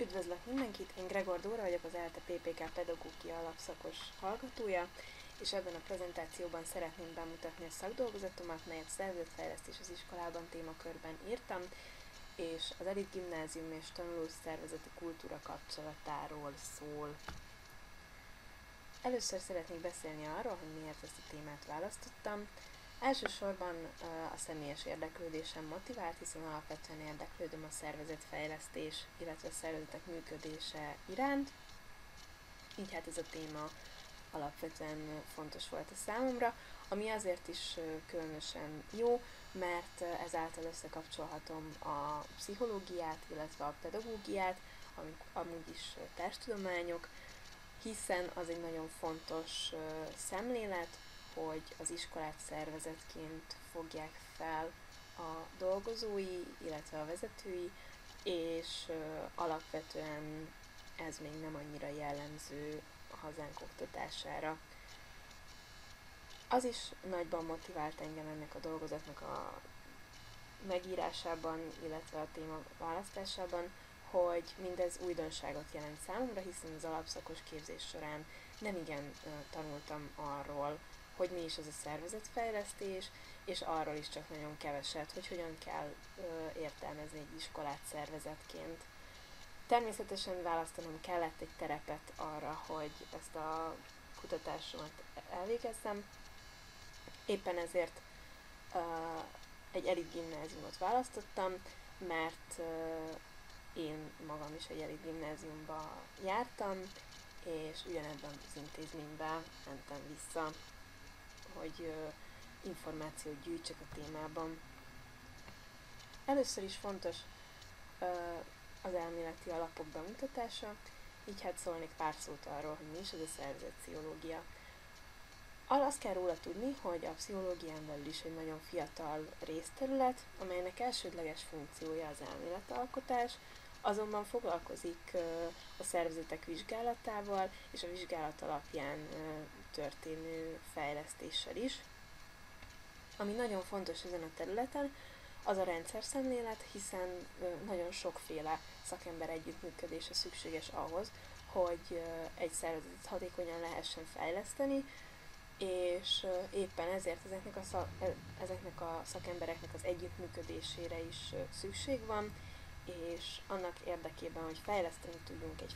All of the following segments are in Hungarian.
Üdvözlök mindenkit, én Gregor Dóra vagyok, az ELTE PPK pedagógia alapszakos hallgatója, és ebben a prezentációban szeretném bemutatni a szakdolgozatomat, melyet szervezetfejlesztés az iskolában témakörben írtam, és az Elit Gimnázium és tanulószervezeti kultúra kapcsolatáról szól. Először szeretnék beszélni arról, hogy miért ezt a témát választottam. Elsősorban a személyes érdeklődésem motivált, hiszen alapvetően érdeklődöm a szervezetfejlesztés, illetve a szervezetek működése iránt. Így hát ez a téma alapvetően fontos volt a számomra, ami azért is különösen jó, mert ezáltal összekapcsolhatom a pszichológiát, illetve a pedagógiát, amik amúgy is társtudományok, hiszen az egy nagyon fontos szemlélet, hogy az iskolát szervezetként fogják fel a dolgozói, illetve a vezetői, és alapvetően ez még nem annyira jellemző a hazánk oktatására. Az is nagyban motivált engem ennek a dolgozatnak a megírásában, illetve a téma választásában, hogy mindez újdonságot jelent számomra, hiszen az alapszakos képzés során nem igen tanultam arról, hogy mi is az a szervezetfejlesztés, és arról is csak nagyon keveset, hogy hogyan kell értelmezni egy iskolát szervezetként. Természetesen választanom kellett egy terepet arra, hogy ezt a kutatásomat elvégezzem. Éppen ezért egy elit gimnáziumot választottam, mert én magam is egy elit gimnáziumba jártam, és ugyanebben az intézményben mentem vissza, hogy információt gyűjtsek a témában. Először is fontos az elméleti alapok bemutatása, így hát szólnék pár szót arról, hogy mi is ez a szervezetpszichológia. Azt kell róla tudni, hogy a pszichológián belül is egy nagyon fiatal részterület, amelynek elsődleges funkciója az elméletalkotás, azonban foglalkozik a szervezetek vizsgálatával és a vizsgálat alapján történő fejlesztéssel is. Ami nagyon fontos ezen a területen, az a rendszerszemlélet, hiszen nagyon sokféle szakember együttműködése szükséges ahhoz, hogy egy szervezetet hatékonyan lehessen fejleszteni, és éppen ezért ezeknek a szakembereknek az együttműködésére is szükség van, és annak érdekében, hogy fejleszteni tudjunk egy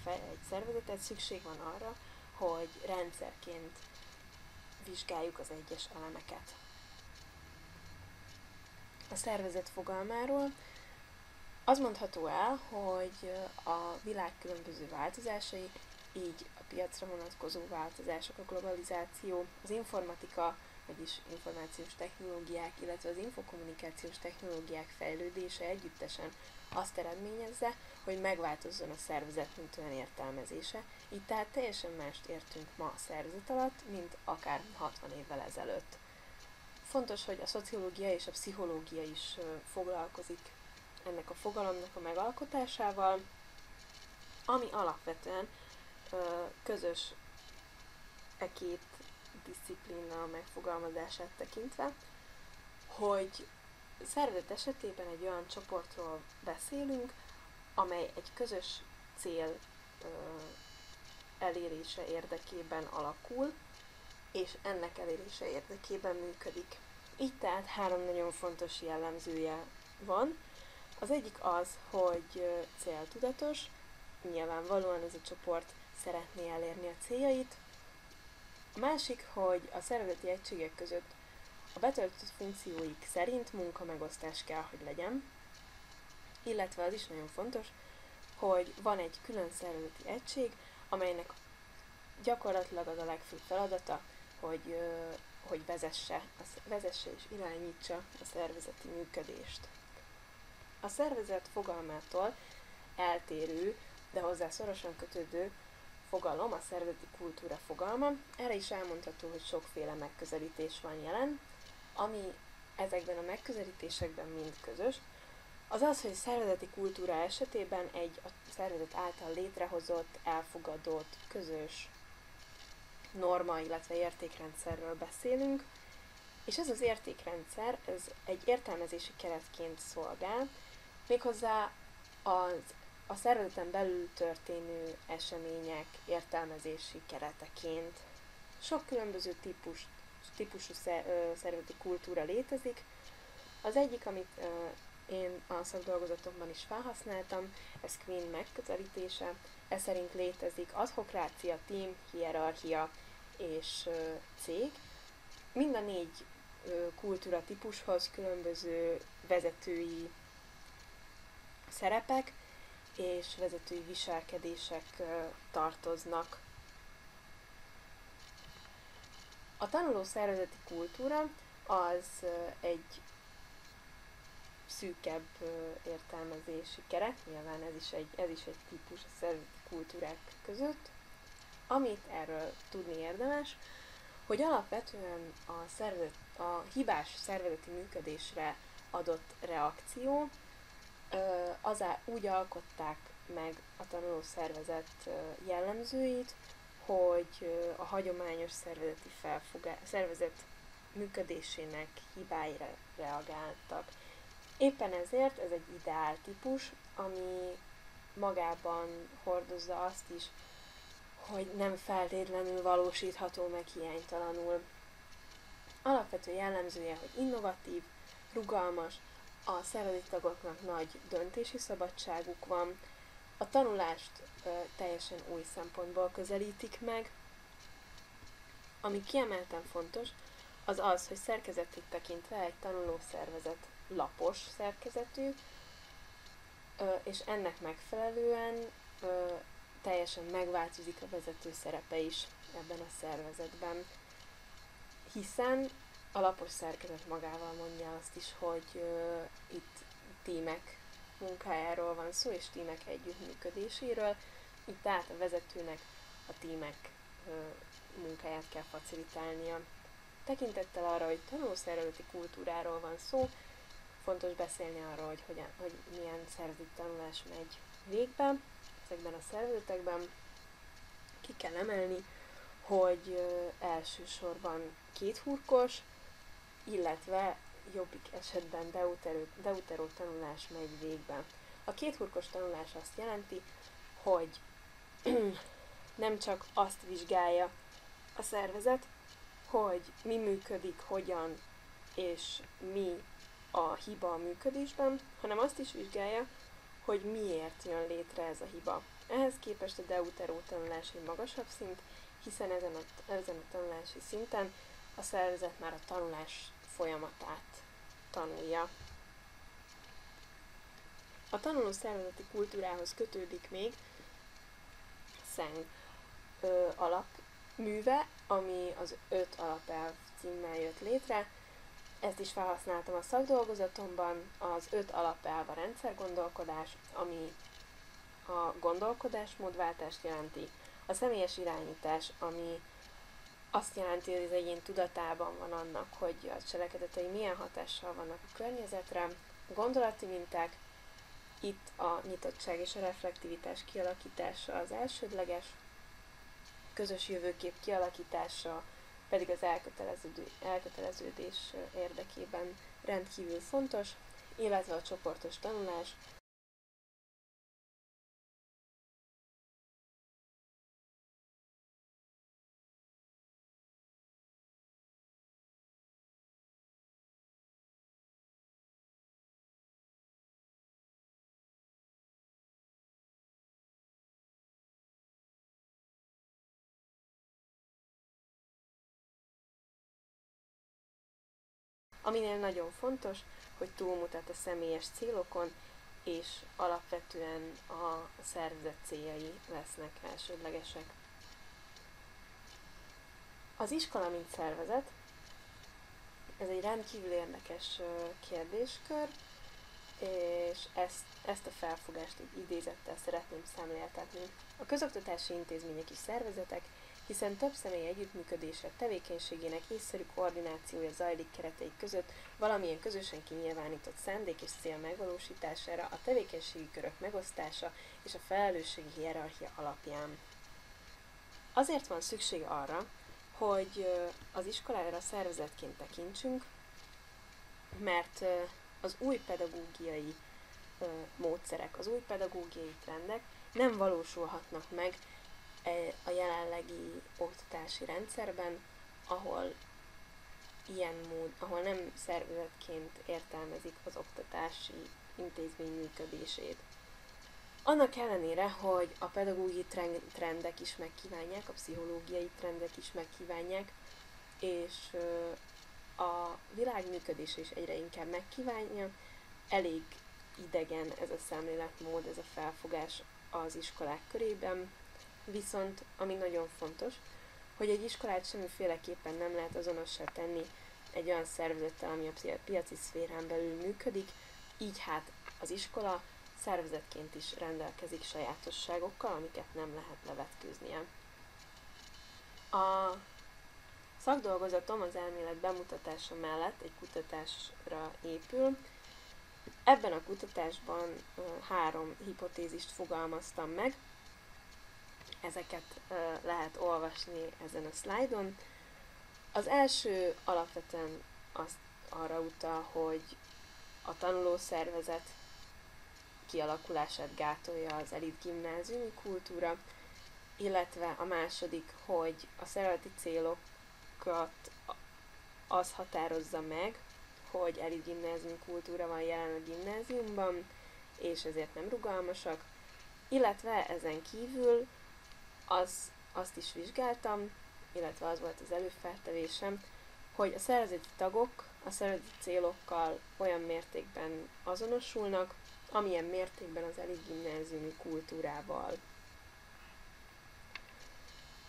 szervezetet, szükség van arra, hogy rendszerként vizsgáljuk az egyes elemeket. A szervezet fogalmáról az mondható el, hogy a világ különböző változásai, így a piacra vonatkozó változások, a globalizáció, az informatika, vagyis információs technológiák, illetve az infokommunikációs technológiák fejlődése együttesen azt eredményezze, hogy megváltozzon a szervezet mint olyan értelmezése, így tehát teljesen mást értünk ma a szervezet alatt, mint akár 60 évvel ezelőtt. Fontos, hogy a szociológia és a pszichológia is foglalkozik ennek a fogalomnak a megalkotásával, ami alapvetően közös két diszciplína megfogalmazását tekintve, hogy szervezet esetében egy olyan csoportról beszélünk, amely egy közös cél elérése érdekében alakul, és ennek elérése érdekében működik. Így tehát 3 nagyon fontos jellemzője van. Az egyik az, hogy céltudatos, nyilvánvalóan ez a csoport szeretné elérni a céljait. A másik, hogy a szervezeti egységek között a betöltött funkcióik szerint munkamegosztás kell, hogy legyen, illetve az is nagyon fontos, hogy van egy külön szervezeti egység, amelynek gyakorlatilag az a legfőbb feladata, hogy vezesse és irányítsa a szervezeti működést. A szervezet fogalmától eltérő, de hozzá szorosan kötődő fogalom a szervezeti kultúra fogalma. Erre is elmondható, hogy sokféle megközelítés van jelen, ami ezekben a megközelítésekben mind közös, az az, hogy a szervezeti kultúra esetében egy a szervezet által létrehozott, elfogadott, közös norma, illetve értékrendszerről beszélünk, és ez az értékrendszer, ez egy értelmezési keretként szolgál, méghozzá az a szervezeten belül történő események értelmezési kereteként. Sok különböző típusú szervezeti kultúra létezik. Az egyik, amit én a szakdolgozatomban is felhasználtam, ez Quinn megközelítése. Ez szerint létezik adhokrácia, team, hierarchia és cég. Mind a 4 kultúra típushoz különböző vezetői szerepek és vezetői viselkedések tartoznak. A tanuló szervezeti kultúra az egy szűkebb értelmezési keret, nyilván ez is egy típus a szervezeti kultúrák között. Amit erről tudni érdemes, hogy alapvetően a hibás szervezeti működésre adott reakció úgy alkották meg a tanulószervezet jellemzőit, hogy a hagyományos szervezet működésének hibáira reagáltak. Éppen ezért ez egy ideál típus, ami magában hordozza azt is, hogy nem feltétlenül valósítható meg hiánytalanul. Alapvető jellemzője, hogy innovatív, rugalmas, a szervezeti tagoknak nagy döntési szabadságuk van, a tanulást teljesen új szempontból közelítik meg. Ami kiemelten fontos, az az, hogy szerkezetét tekintve egy tanulószervezet lapos szerkezetű, és ennek megfelelően teljesen megváltozik a vezető szerepe is ebben a szervezetben. Hiszen a lapos szerkezet magával mondja azt is, hogy itt tímek munkájáról van szó, és tímek együttműködéséről. Itt tehát a vezetőnek a tímek munkáját kell facilitálnia. Tekintettel arra, hogy tanulószervezeti kultúráról van szó, fontos beszélni arról, hogy milyen szervezeti tanulás megy végbe ezekben a szervezetekben. Ki kell emelni, hogy elsősorban kéthurkos, illetve jobbik esetben deuteró tanulás megy végbe. A kéthurkos tanulás azt jelenti, hogy nem csak azt vizsgálja a szervezet, hogy mi működik, hogyan és mi a hiba a működésben, hanem azt is vizsgálja, hogy miért jön létre ez a hiba. Ehhez képest a deuteró tanulás egy magasabb szint, hiszen ezen a tanulási szinten a szervezet már a tanulás folyamatát tanulja. A tanuló szervezeti kultúrához kötődik még Szeng alapműve, ami az 5 alapelv címmel jött létre. Ezt is felhasználtam a szakdolgozatomban. Az 5 alapelv a rendszergondolkodás, ami a gondolkodásmódváltást jelenti, a személyes irányítás, ami azt jelenti, hogy az egyén tudatában van annak, hogy a cselekedetei milyen hatással vannak a környezetre, a gondolati minták, itt a nyitottság és a reflektivitás kialakítása az elsődleges, közös jövőkép kialakítása pedig az elköteleződés érdekében rendkívül fontos, illetve a csoportos tanulás, aminél nagyon fontos, hogy túlmutat a személyes célokon, és alapvetően a szervezet céljai lesznek elsődlegesek. Az iskola mint szervezet, ez egy rendkívül érdekes kérdéskör, és ezt a felfogást egy idézettel szeretném szemléltetni. A közoktatási intézmények is szervezetek, hiszen több személy együttműködése, tevékenységének észszerű koordinációja zajlik kereteik között valamilyen közösen kinyilvánított szándék és cél megvalósítására, a tevékenységi körök megosztása és a felelősségi hierarchia alapján. Azért van szükség arra, hogy az iskolára szervezetként tekintsünk, mert az új pedagógiai módszerek, az új pedagógiai trendek nem valósulhatnak meg a jelenlegi oktatási rendszerben, ahol ahol nem szervezetként értelmezik az oktatási intézmény működését. Annak ellenére, hogy a pedagógiai trendek is megkívánják, a pszichológiai trendek is megkívánják, és a világ működése is egyre inkább megkívánja, elég idegen ez a szemléletmód, ez a felfogás az iskolák körében, viszont ami nagyon fontos, hogy egy iskolát semmiféleképpen nem lehet azonossá tenni egy olyan szervezettel, ami a piaci szférán belül működik, így hát az iskola szervezetként is rendelkezik sajátosságokkal, amiket nem lehet levetkőznie. A szakdolgozatom az elmélet bemutatása mellett egy kutatásra épül. Ebben a kutatásban 3 hipotézist fogalmaztam meg, ezeket lehet olvasni ezen a szlájdon. Az első alapvetően arra utal, hogy a tanulószervezet kialakulását gátolja az elit gimnáziumi kultúra, illetve a második, hogy a szervezeti célokat az határozza meg, hogy elit gimnáziumi kultúra van jelen a gimnáziumban, és ezért nem rugalmasak, illetve ezen kívül azt is vizsgáltam, illetve az volt az előfeltevésem, hogy a szervezeti tagok a szervezeti célokkal olyan mértékben azonosulnak, amilyen mértékben az elit gimnáziumi kultúrával.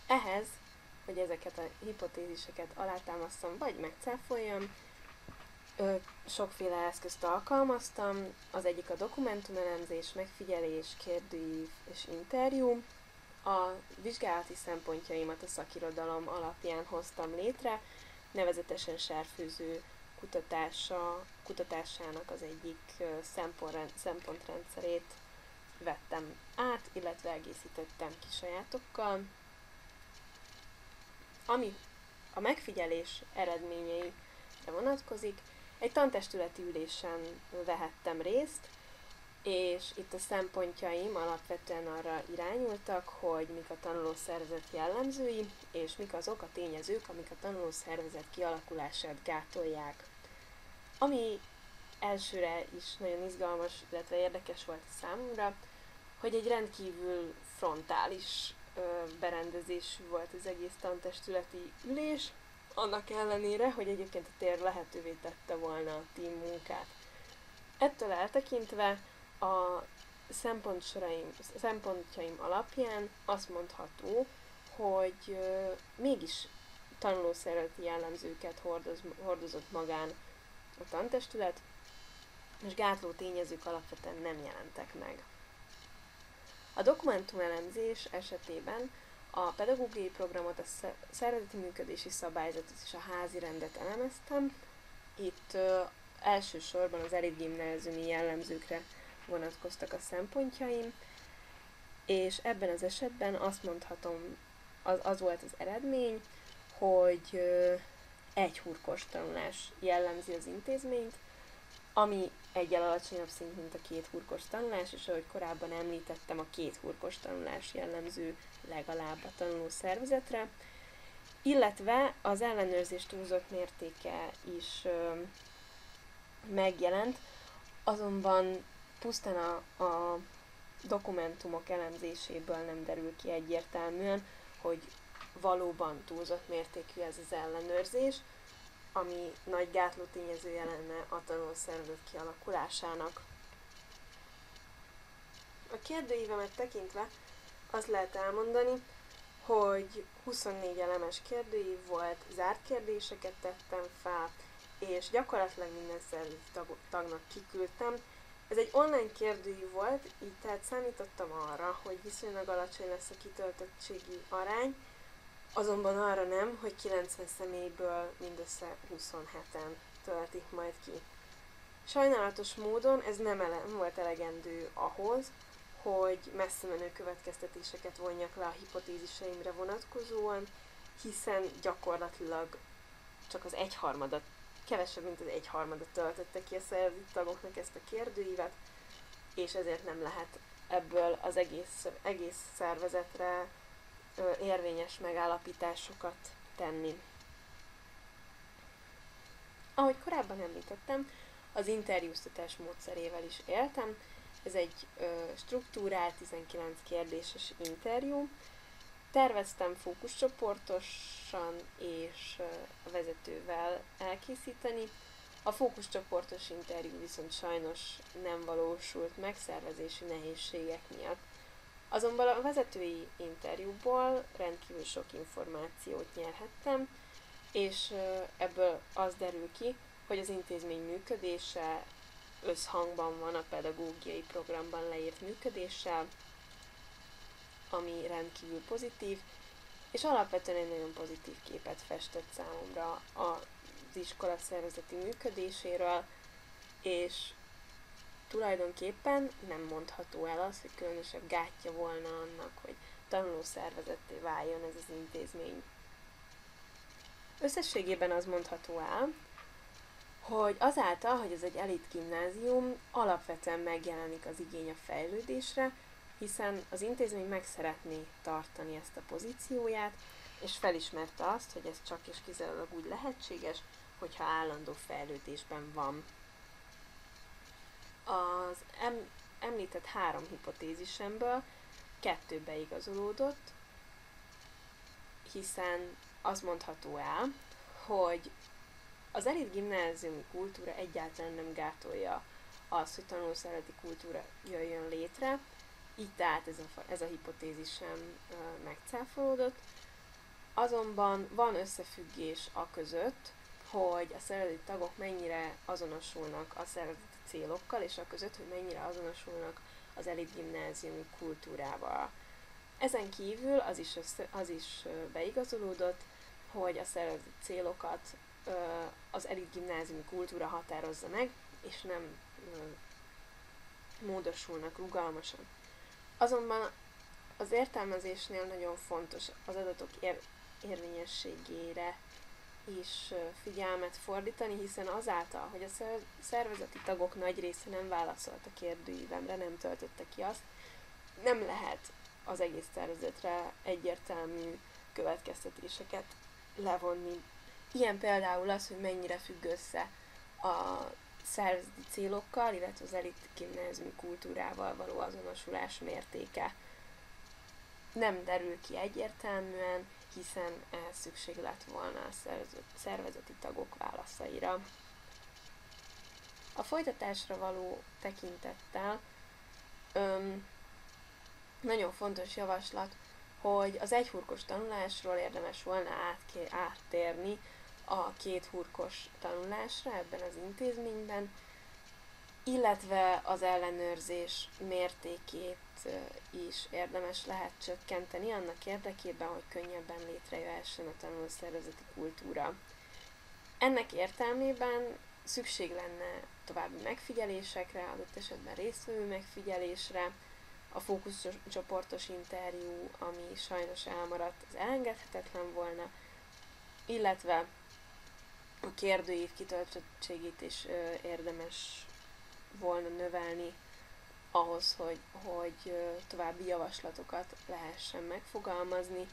Ehhez, hogy ezeket a hipotéziseket alátámasztam, vagy megcáfoljam, sokféle eszközt alkalmaztam, az egyik a dokumentumelemzés, megfigyelés, kérdőív és interjú. A vizsgálati szempontjaimat a szakirodalom alapján hoztam létre, nevezetesen Sárfőző kutatásának az egyik szempontrendszerét vettem át, illetve egészítettem ki sajátokkal. Ami a megfigyelés eredményeire vonatkozik, egy tantestületi ülésen vehettem részt, és itt a szempontjaim alapvetően arra irányultak, hogy mik a tanulószervezet jellemzői, és mik azok a tényezők, amik a tanulószervezet kialakulását gátolják. Ami elsőre is nagyon izgalmas, illetve érdekes volt számomra, hogy egy rendkívül frontális berendezésű volt az egész tantestületi ülés, annak ellenére, hogy egyébként a tér lehetővé tette volna a team munkát. Ettől eltekintve a szempontjaim alapján azt mondható, hogy mégis tanulószervezeti jellemzőket hordozott magán a tantestület, és gátló tényezők alapvetően nem jelentek meg. A dokumentumelemzés esetében a pedagógiai programot, a szervezeti működési szabályzatot és a házi rendet elemeztem. Itt elsősorban az elit gimnáziumi jellemzőkre vonatkoztak a szempontjaim, és ebben az esetben azt mondhatom, az volt az eredmény, hogy egy hurkos tanulás jellemzi az intézményt, ami egyel alacsonyabb szint, mint a 2 hurkos tanulás, és ahogy korábban említettem, a 2 hurkos tanulás jellemző legalább a tanuló szervezetre, illetve az ellenőrzés túlzott mértéke is megjelent, azonban pusztán a dokumentumok elemzéséből nem derül ki egyértelműen, hogy valóban túlzott mértékű ez az ellenőrzés, ami nagy gátló tényezője lenne a tanulószervezet kialakulásának. A kérdőívemet tekintve azt lehet elmondani, hogy 24 elemes kérdőív volt, zárt kérdéseket tettem fel, és gyakorlatilag minden szervezeti tagnak kiküldtem. Ez egy online kérdőív volt, így tehát számítottam arra, hogy viszonylag alacsony lesz a kitöltöttségi arány, azonban arra nem, hogy 90 személyből mindössze 27-en töltik majd ki. Sajnálatos módon ez nem volt elegendő ahhoz, hogy messze menő következtetéseket vonjak le a hipotéziseimre vonatkozóan, hiszen gyakorlatilag csak az egyharmadat, kevesebb, mint az egyharmadat töltötte ki a szervezeti tagoknak ezt a kérdőívet, és ezért nem lehet ebből az egész szervezetre érvényes megállapításokat tenni. Ahogy korábban említettem, az interjúztatás módszerével is éltem. Ez egy struktúrált 19 kérdéses interjú. Terveztem fókuszcsoportosan és a vezetővel elkészíteni. A fókuszcsoportos interjú viszont sajnos nem valósult meg szervezési nehézségek miatt. Azonban a vezetői interjúból rendkívül sok információt nyerhettem, és ebből az derül ki, hogy az intézmény működése összhangban van a pedagógiai programban leírt működéssel, ami rendkívül pozitív, és alapvetően egy nagyon pozitív képet festett számomra az iskola szervezeti működéséről, és tulajdonképpen nem mondható el az, hogy különösebb gátja volna annak, hogy tanulószervezetté váljon ez az intézmény. Összességében az mondható el, hogy azáltal, hogy ez egy elit gimnázium, alapvetően megjelenik az igény a fejlődésre, hiszen az intézmény meg szeretné tartani ezt a pozícióját, és felismerte azt, hogy ez csak és kizárólag úgy lehetséges, hogyha állandó fejlődésben van. Az említett 3 hipotézisemből 2 beigazolódott, hiszen az mondható el, hogy az elit gimnáziumi kultúra egyáltalán nem gátolja az, hogy tanulószervezeti kultúra jöjjön létre, így tehát ez a hipotézisem megcáfolódott. Azonban van összefüggés a között, hogy a szervezeti tagok mennyire azonosulnak a szervezeti célokkal, és a között, hogy mennyire azonosulnak az elit gimnáziumi kultúrával. Ezen kívül az is beigazolódott, hogy a szervezeti célokat az elit gimnáziumi kultúra határozza meg, és nem módosulnak rugalmasan. Azonban az értelmezésnél nagyon fontos az adatok érvényességére is figyelmet fordítani, hiszen azáltal, hogy a szervezeti tagok nagy része nem válaszolt a kérdőívemre, nem töltötte ki azt, nem lehet az egész szervezetre egyértelmű következtetéseket levonni. Ilyen például az, hogy mennyire függ össze a szervezeti célokkal, illetve az elit gimnáziumi kultúrával való azonosulás mértéke. Nem derül ki egyértelműen, hiszen ehhez szükség lett volna a szervezeti tagok válaszaira. A folytatásra való tekintettel nagyon fontos javaslat, hogy az egyhurkos tanulásról érdemes volna áttérni a 2 hurkos tanulásra ebben az intézményben, illetve az ellenőrzés mértékét is érdemes lehet csökkenteni annak érdekében, hogy könnyebben létrejöhessen a tanulószervezeti kultúra. Ennek értelmében szükség lenne további megfigyelésekre, adott esetben résztvevő megfigyelésre, a fókuszcsoportos interjú, ami sajnos elmaradt, az elengedhetetlen volna, illetve a kérdőív kitöltöttségét is érdemes volna növelni ahhoz, hogy további javaslatokat lehessen megfogalmazni,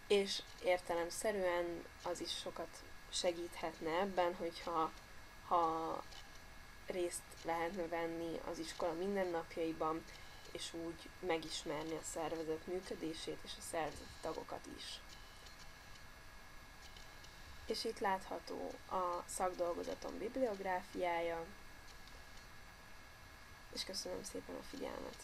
és értelemszerűen az is sokat segíthetne ebben, hogyha részt lehetne venni az iskola mindennapjaiban, és úgy megismerni a szervezet működését és a szervezeti tagokat is. És itt látható a szakdolgozatom bibliográfiája, és köszönöm szépen a figyelmet!